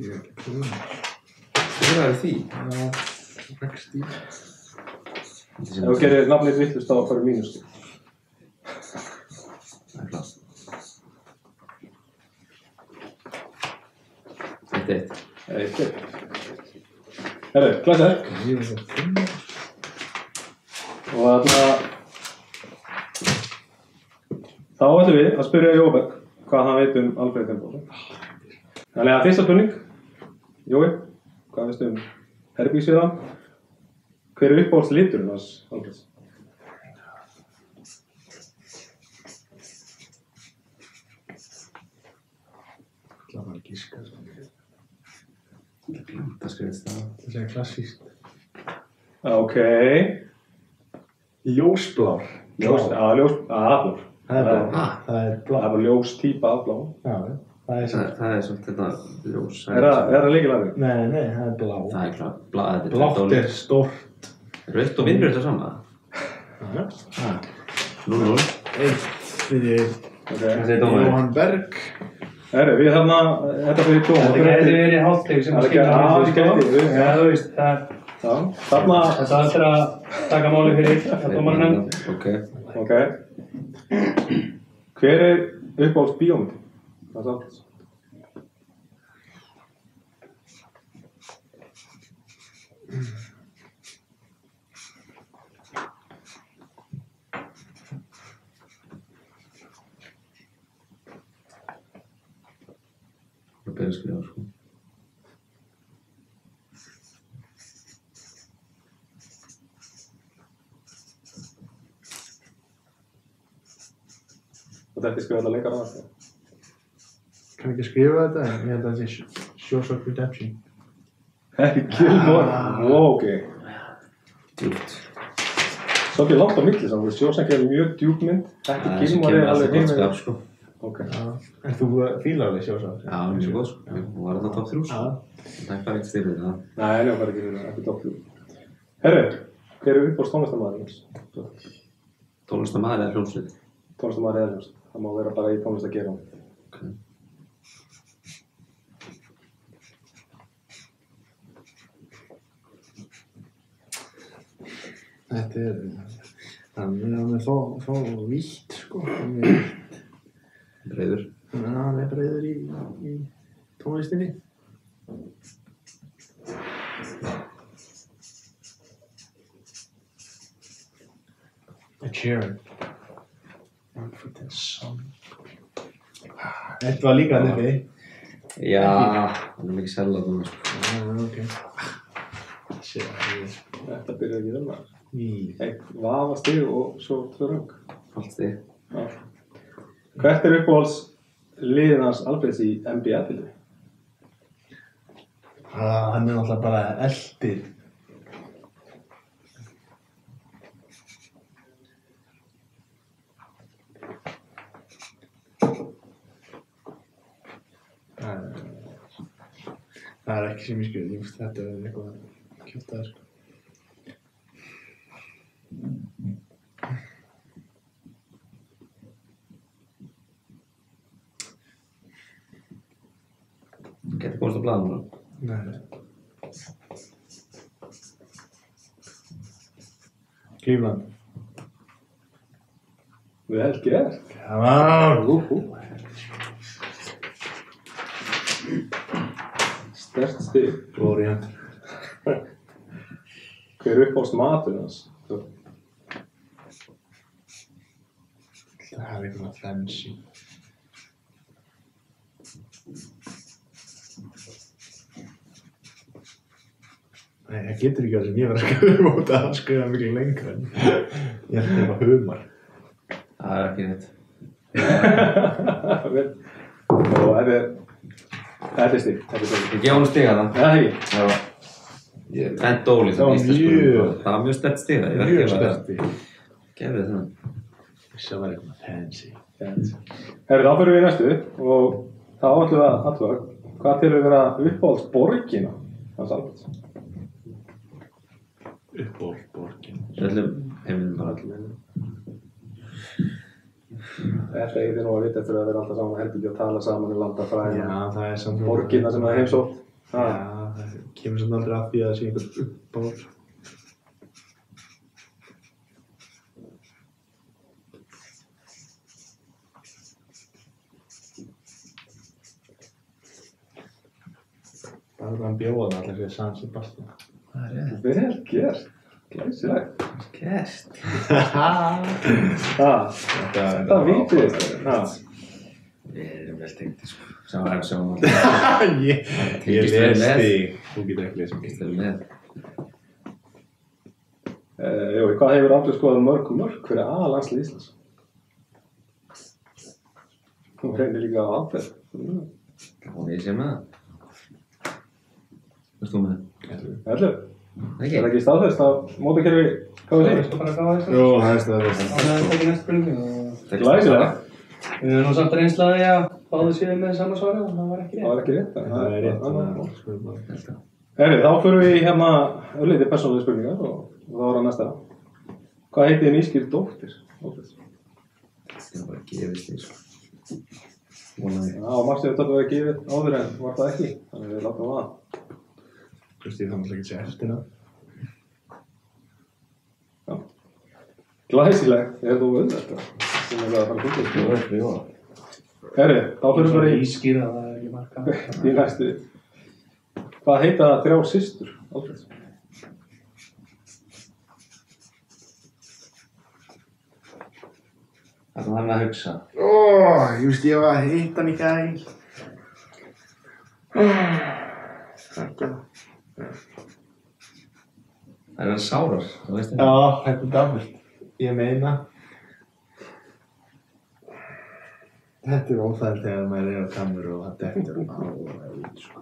Ég ekki pröfum. Það er því. Rekst í. Ef þú gerir nafnið villust þá farið mínus. Það er klart. 1-1. 1-1. Herru, glæsar. Ég var það 5. Og þarna... Þá ætlum við að spyrja Jóberg hvað hann veit Alfreð Finnbogason. Þannig að fyrsta spurning. Jói, hvað veistu herbíksviðan? Hver uppáhalds liturinn hans Alfreds? Það var að gíska. Það skrifist það. Það er klassískt. Ok. Ljósblár. Ljós, afblár. Það er blár. Það er blár. Það var ljós típa afblá. Já, það er samt. Það er svona þetta ljós. Er það líkilæri? Nei, það er blá. Það er klart. Blátt Blátt er stórt. Rautt og vinnur þetta sama. Já. 0-0. 1 fyrir Jóhann Berg. Herru, við þarna, þetta fyrir dóm. Þetta gæti verið hálfleik sem að skilja það gæti. Já, þú veist, það Þarna... Þetta er að taka máli fyrir dómarinn. Ok. Hver er uppáhalds bíómyndin? Það er samt. Það byrja að skrifa, sko. Og þetta er skrifað að leikara það. Kann ekki skrifa þetta, en ég held að það sé Shawshank Redemption. Ekki Gilmore. Ok. Djúpt. Svolítið langt á milli saman. Shawshank er mjög djúp mynd. Ekki Gilmore er alveg heiminn. Skap, sko. Ok. En þú fílar alveg Shawshank? Já, mjög góð, sko. Hún var þetta top 3, sko. Það er bara ekki styrfið það. Nei, það var ekki top 3. Herru, hver er uppáhalds tónlistarmaðurinn? Tónlistarmaður eða hljómsveit? Tónlistarmaður eða hljómsveit. Það má vera bara í tónlist að gera. Ok. Þetta er... Hann er þó vítt, sko. Breiður. Hann er breiður í tónlistinni. Ed Sheeran. Þetta var líka nefni. Já, hann er mikið selað núna, sko. Ok. Þetta byrjaði ekki þarna. Í... Vafastig og svo 2 röng. Allt stig. Já. Hvert er uppáhalds liðið hans Alfreds í NBA-dildi? Hann er náttúrulega bara eldir. Það er ekki sem ég skil, þetta er eitthvað kjöftaðar, sko. Getur komast á blaðinu núna? Nei. Cleveland. Vel gert. Come on! Sterkt stig. Glory Hunter. Hver er uppáhalds maturinn hans? Það er eitthvað fancy. Nei, það getur ekki að sem ég var að skrifa út að hann skrifa mikið lengra en ég held eitthvað humar. Það er ekki neitt. Og þetta er stig. Ég gef hann stig að það. Það er ekki. Það var... Ég er bent ólíkt Það var það var mjög sterkt stig. Mjög sterkt. Gefið það. Það var eitthvað fancy. Herru, þá fyrir við í næstu og þá ætlum við að athuga hvað til að vera uppáhalds borgina hans Alfreds. Uppáhalds borgin. Öllum heiminum bara öllum. Þetta eigið þið nú að vita eftir að vera alltaf saman herbyggja og tala saman landa fræðina. Já, það er samt... Borgina sem það heimsótt. Já, það kemur svona aldrei að því að það sé einhver uppbár. Bara hann bjóða það allir fyrir San Sebastian. Það er rétt. Vel gert. Glæsilegt. Gert. Það vitið þetta. Við erum vel tengdir, sko. Sjáum Ég les þig. Þú getur ekki lesið mig. Við erum með. Jói, hvað hefur allir skoðað mörg fyrir A-landslið Íslands? Hún reynir líka á aðferð. Og ég sé með það. Hvað stú með það? 11. Það Er það ekki staðfest að mótakerfi KFC? Veistu bara hvað það er? Jú, það er staðfest. Það er ekki næstu spurningu. Glæsilega. Við erum nú samt reynslaði að báðu séu með sama svari og það var ekki Það var rétt. ekki rétt. Það er rétt. Þá fyrir við hérna örlítið persónulega spurningar og það var að næsta. Hvað heiti þið nýskýr dóttir? Það er bara gefist því, sko. Vonaði. Já, margt sem þetta verið gefið áður en var það ekki. Þannig við látum það. Kristi, það náttúrulega ekki sé eftir það. Já. Glæsileg. Er þú auðvitað? Sem er að fara að koma. Herri, þá fyrir við bara í Ískýra, það er ekki marka. í næstu. Hvað heita það 3 systur? Alfred. Það er hann að hugsa. Ég veist ég var að hitta hann í gæl. Þetta. Það er sárar, þú veist það. Já, þetta er dafnilt. Ég meina. Þetta er óþægilegt þegar maður er á kameru og það dettur alveg út, sko.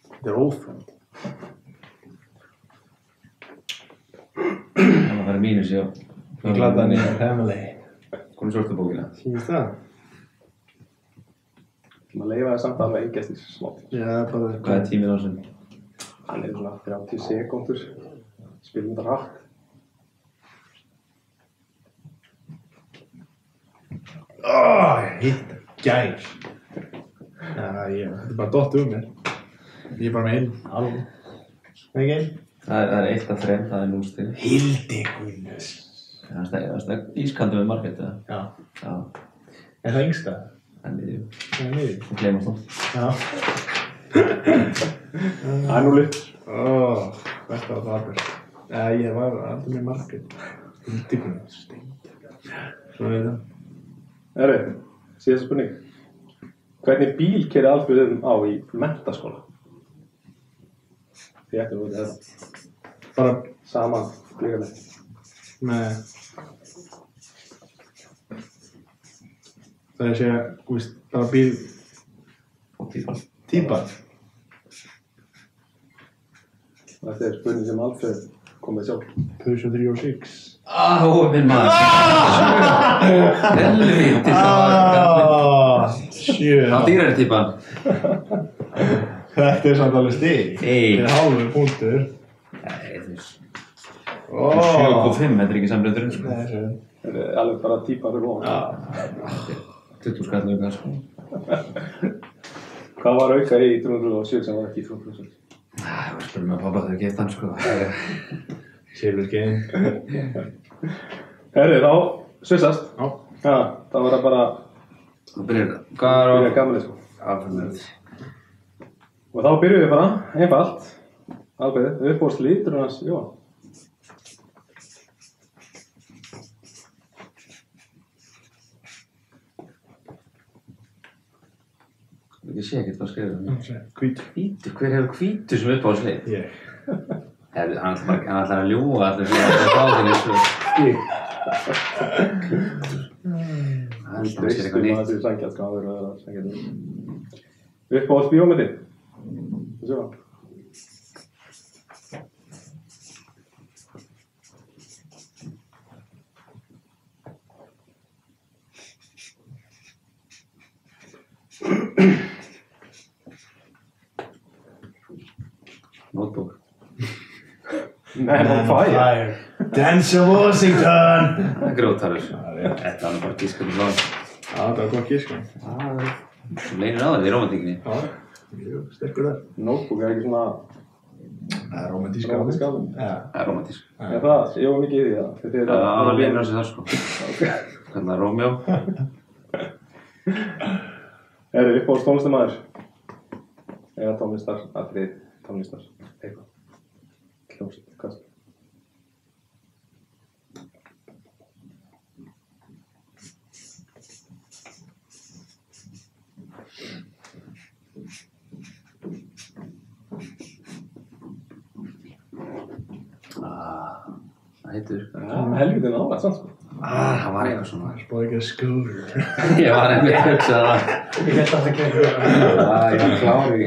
Þetta er óþægilegt. Það var mínus, já. Gladdan í family. Komum svörtu bókina. Sýnist það? Maður leifa það samt alveg engest í smátt. Já, bara... Hvað er tíminn á þessum? Hann er svona 30 sekúndur. Spilum þetta hratt. Ég hitt gæl. Já, þetta er bara dott mér. Ég er bara með einn. Alveg. Ekki einn? Það er 1 af 3, það er 0 stig. Hildigunnus. Það er ískaldur við Margrét, eða? Já. Já. Er það yngsta? Það er miðjú. Það er miður. Það gleymast það. Já. Það er 0. Hvert var það alveg. Ég var aldrei með Margrét. Hildigunnus. Svo er það. Herri, síðasta spurning. Hvernig bíl keyrði Alfreð á í menntaskóla? Þið ættum að þetta. Bara Saman, líka. með... Það er að segja, þú veist, bara bíl... Og típan. Típan. Þetta er spurning sem Alfreð kom með sjálf. Peugeot 306. Minn maður. Helvíti, það var... Sjö. Þá dýrar er típan. Þetta er samt alveg stig. Ei. Þetta er hálfur punktur. Nei, þú veist. 7,5, Ó. þetta er ekki samblöndurinn, sko. Nei, þessu. Þetta er alveg bara típar og Já. 20 skall auka, sko. Hvað var auka í 307 sem var ekki í 307? Þú spurði mig að pappa þegar gett hann, sko. Silver game. Herri, þá svissast. Já. Já, það var það bara Þú byrjar það. Hvað er á... byrja gamanið, sko. Alfred. Og þá byrjum við bara, einfalt. Alveg, uppbóðst lítur hans, Jóhann. Ég sé ekkert hvað skrifir það. Hvít. Hvítur? Hver hefur hvítur sem uppáhaldslið? Ég. Hann ætlar að ljúga allir fyrir að það þinni, sko. Ég. Það er eitthvað nýtt. Það er sangjart, sko, það er sangjart. Uppbóðst bíómyndin. Það sjá. Notebook. Man on fire. Denzel Washington. Það er grótarur. Þetta er bara gískur í blóð. Já, það var gott gísk. Þú leynir á þér í rómantíkinni. Já, mjög sterkur þar. Notebook er ekki svona Það er romantísk romantísk gaman. Já. Það er rómantísk. Er það? Ég var mikið í því það. Þetta er Það leynir á sig það sko. Hvernig Rómjó? Uppáhalds tónlistarmaður. Eða tónlistar, atrið, tónlistar, eitthvað. Hljómsveit, hvað? Það heitur... Helviti nálægt samt sko. Það var eitthvað svona. Spáði ekki að skúr. Ég var einmitt að hugsa það. Ég held að það kemur. Ég var klári.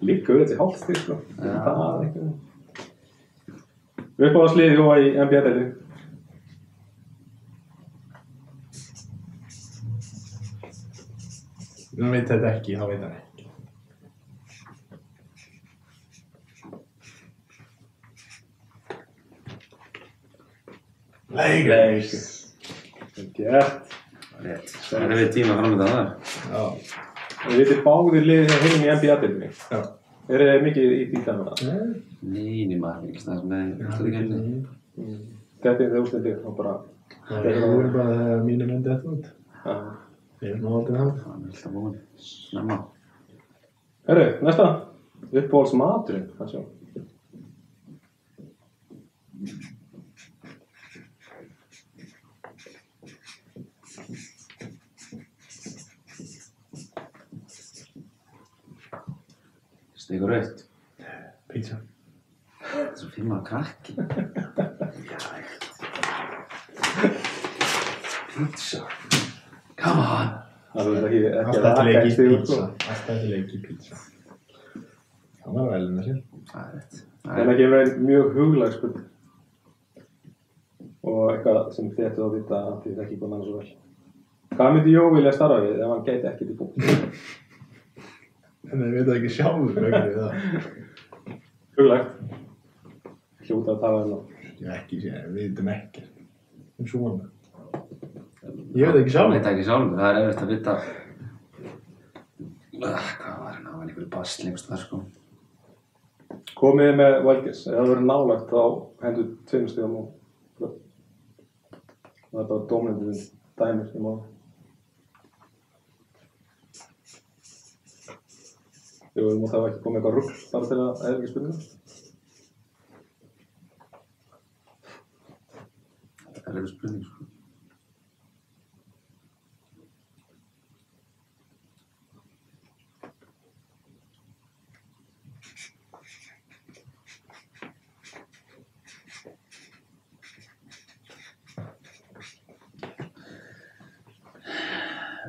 Liggur þetta í hálfstíð sko. Það er eitthvað. Uppáhaldslið Jóa í NBA-deildinni. Nú veit þetta ekki, þá veit hann ekki. Lakers. Gert. Rétt. Það er við tíma framöndan þar. Já. Þið vitið báðir liðið heim í NBA-deildinni. Já. Eru þið mikið í því þannig að? Nei, maður er ekki snart með úrslitakefni. Þetta er það úrslitir og bara... Það er bara þegar mínum endi þetta út. Ég er nú aldrei það. Það er alltaf búin. Snemma. Herru, næsta. Uppáhaldsmaturinn, hvað sjá? Steik og rautt. Pizza. Það er svo fyrir maður krakki. Pizza. Come on. Það er ekki Alltaf raka leik í stig, pizza. sko. Alltaf leik í pizza. Það var vel með sér. Það er rétt. En það gefur einn mjög huglæg spurning. Og eitthvað sem þið ættu að vita að þið ekki búin annars svo vel. Hvað myndi Jó vilja starfa við ef hann gæti ekkert í búin? En þeir veit ekki sjálfur hvað gerir það. Huglægt. Hljóta að tala um það. Ég ekki sé, við veitum ekki. Svona. Ég veit ekki Það sjálfur. veit ekki sjálfur. Það er erfitt að vita. Hvað var hann á einhverju basl einhvers þar sko. Komið þið með Valgis. Ef það verður nálægt þá hendur 2 stigum og það er bara dómnefndin dæmir í máli. Jú, við mútt hafa ekki komið eitthvað rugl bara til að eða ekki spurninga. Það er eitthvað spurning sko.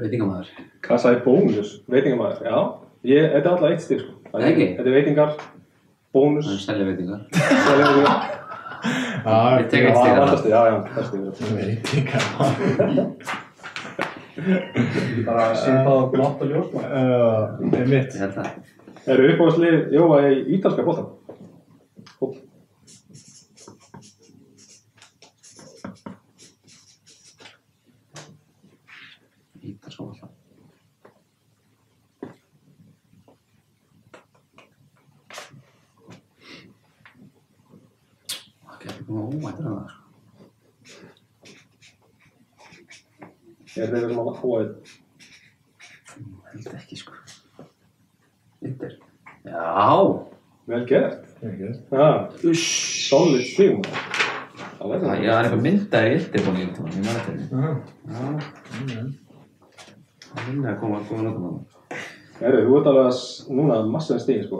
Veitingamaður. Hvað sagði bónus? Veitingamaður? Já. Þetta er alltaf 1 stig sko. Ekki? Þetta er veitingar, bónus. Það er selja veitingar. Veitingar. Ég tek eitt stig þarna. Já, það stig. Veitingar. Bara svipað og blátt og ljóst. Einmitt. Ég held það. Eru uppáhaldslið Jóa í ítalska boltann? Fótbolta. Ítalska bolta. Það getur komið óvænt það sko. Er þeir sem að hóa Held ekki sko. Inter. Já. vel gert? Ekki. Solid stig. Það er eitthvað myndaði í Inter búin í Inter. Ég maður þetta. Já. Það minna að koma að nota það. Þú ert alveg núna massan stig sko.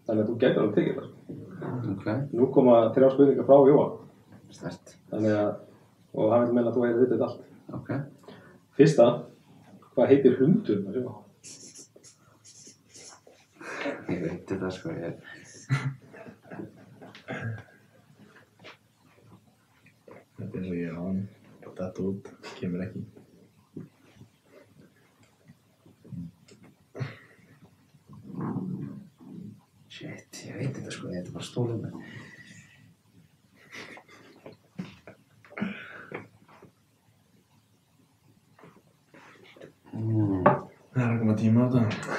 Þannig að þú getur alveg tekið það. Ok. Nú koma 3 spurningar frá Jóa. Stert. Þannig að, og hann vil meina að þú hefur vitið allt. Ok. Fyrsta, hvað heitir hundurinn að Jóa? Ég veit þetta sko. Þetta er eins og ég á hann. Þetta út, kemur ekki. Shit, ég veit þetta sko. Þetta er bara stólið með. tíma á þetta.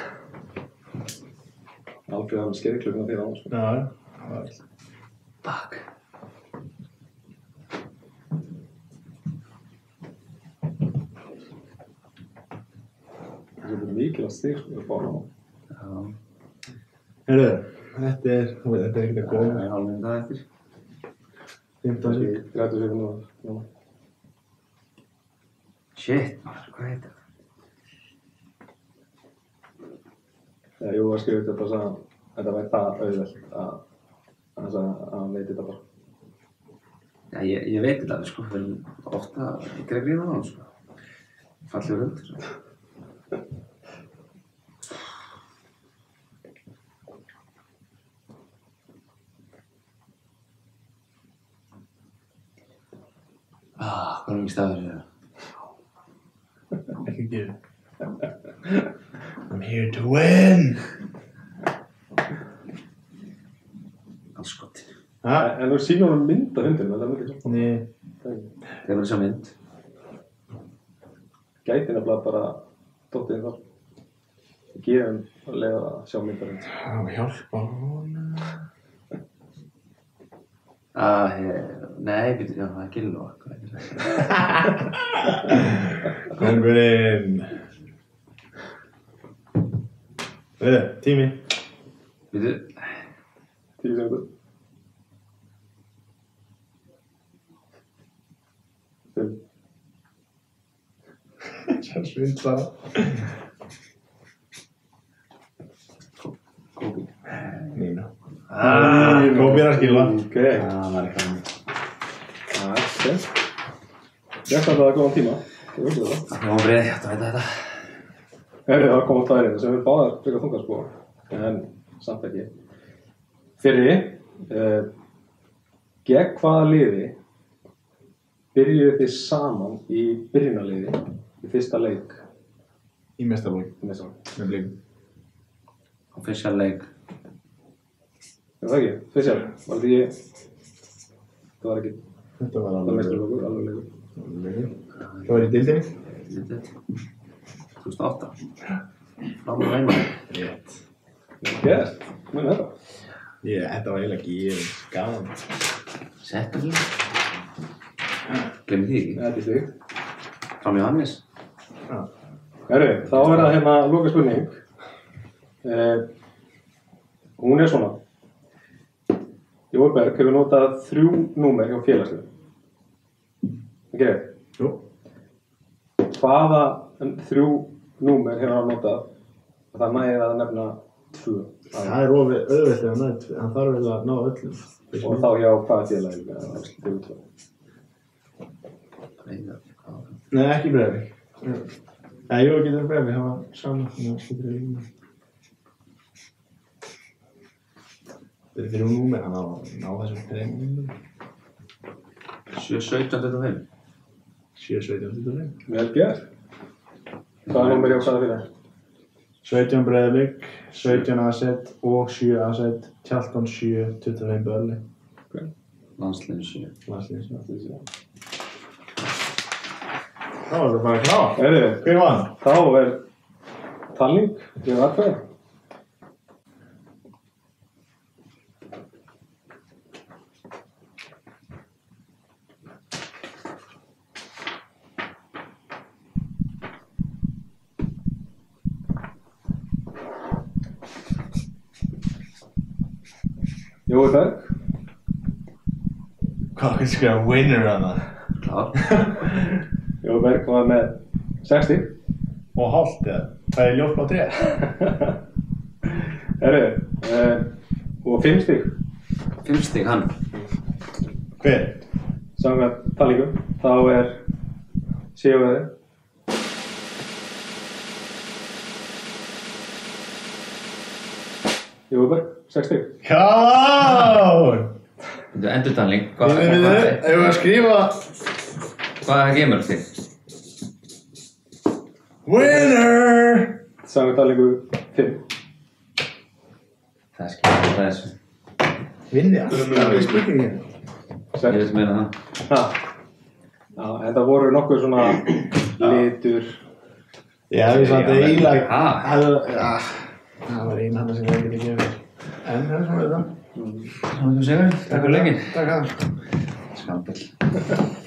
Alfreð hafði skerðklöfuna fyrir annars. Já. Fuck. Það er mikilvægt stig sko við fáum á. Já. Heyrðu, þetta er ekkert að góða. Það er hálfum dag eftir. 15 sig. 30 sekúndur núna. Shit, maður, hvað heitir það? Þegar Jú var skrifið þetta og sagði að þetta væri það auðvelt að hann sagði að hann veit þetta bara. Já, ég veit þetta alveg sko, fyrir ofta ekki að grína á hann sko. Fallegur hundur. Hvað er mikið stafur í það? Ekki gefið. I'm here to win! Allskott. En þú sýnir honum mynd af hundinu, þetta er mikið svo. Nei. Það er bara sjá mynd. Gæti nefnilega bara dottið þar. Gefum að leiða að sjá myndarinn. Það var hjálpa honum. Nei, býttu, já, það er Gillo. Kongurinn. Tími. Býttu. 10 sekundur. 5. Það svindlar. Kópi. Nína. Kópi er að skilja. Ok. Það var eitthvað. Ég ætla að það góðan tíma. Það er það. Það var breið, ég ætti að veita þetta. Það kom á tværið sem við báðar frekar þungar sko. En samt ekki. Fyrri. Gegn hvaða liði byrjuðu þið saman í byrjunarliði í fyrsta leik? Í mestarleik. Með blikum. Official leik. Er það ekki? Fyrstjál. Var þetta ekki? Það var ekki. Þetta var Það alveg. meistaraflokkur, alveg leikur. Það var í dildinni? 2008. Frámur reyna. Rétt. Gert. Muni þetta. Þetta var eiginlega ekki gaman. Settu því. Glemmi því ekki. Þetta er stig. Fram Jóhannes. Herru, þá er það hérna loka spurning. Hún er svona. Jóberg hefur notað 3 númer hjá félagsliðum. Ekki rétt? Jú. Hvaða 3 númer hefur hann notað? Það nægir að nefna 2. Það er ofið auðvitað að nætt. Hann þarf vel að ná öllum. Og þá hjá hvaða félagi? Nei, ekki Breiðablik. Nei, jú, getur Breiðablik. Það var saman. Þetta er 3 númer, hann á að ná þessum 3 númer. 7-17-25. 7-17-25. Vel gert. Hvaða númer hjá hvaða félagi? 17 Breiðablik, 17 Aset og 7 Aset. Tjaldan 7, 25 Börli. Landsliðin 7. Landsliðin. Þá er það bara klár. Hver vann? Þá er talning við atkvæði. Jóberg. Hvað er skrifa winner að það? Klár. Jóberg var með 60. Og hálft eða? Það er ljótt á 3. Herru, og 5 stig. 5 stig hann. Hver? Samkvæmt talningum, þá er sigurvegari. Jóberg, 6 stig. Come Þetta er endurtalning. on! Ég var að skrifa Hvað gemur þig? winner! Samkvæmt talningu 5. Það skilur það þessu. Vinni alltaf í spurningin. Ég veit meina það. Já, en það voru nokkuð svona litur. Já, ég samt eiginlega. Ha? Það var einn annað sem ég ekki gefið. En það er svona þetta. Svona þú segir, takk fyrir leikinn. Takk að það. Skambel.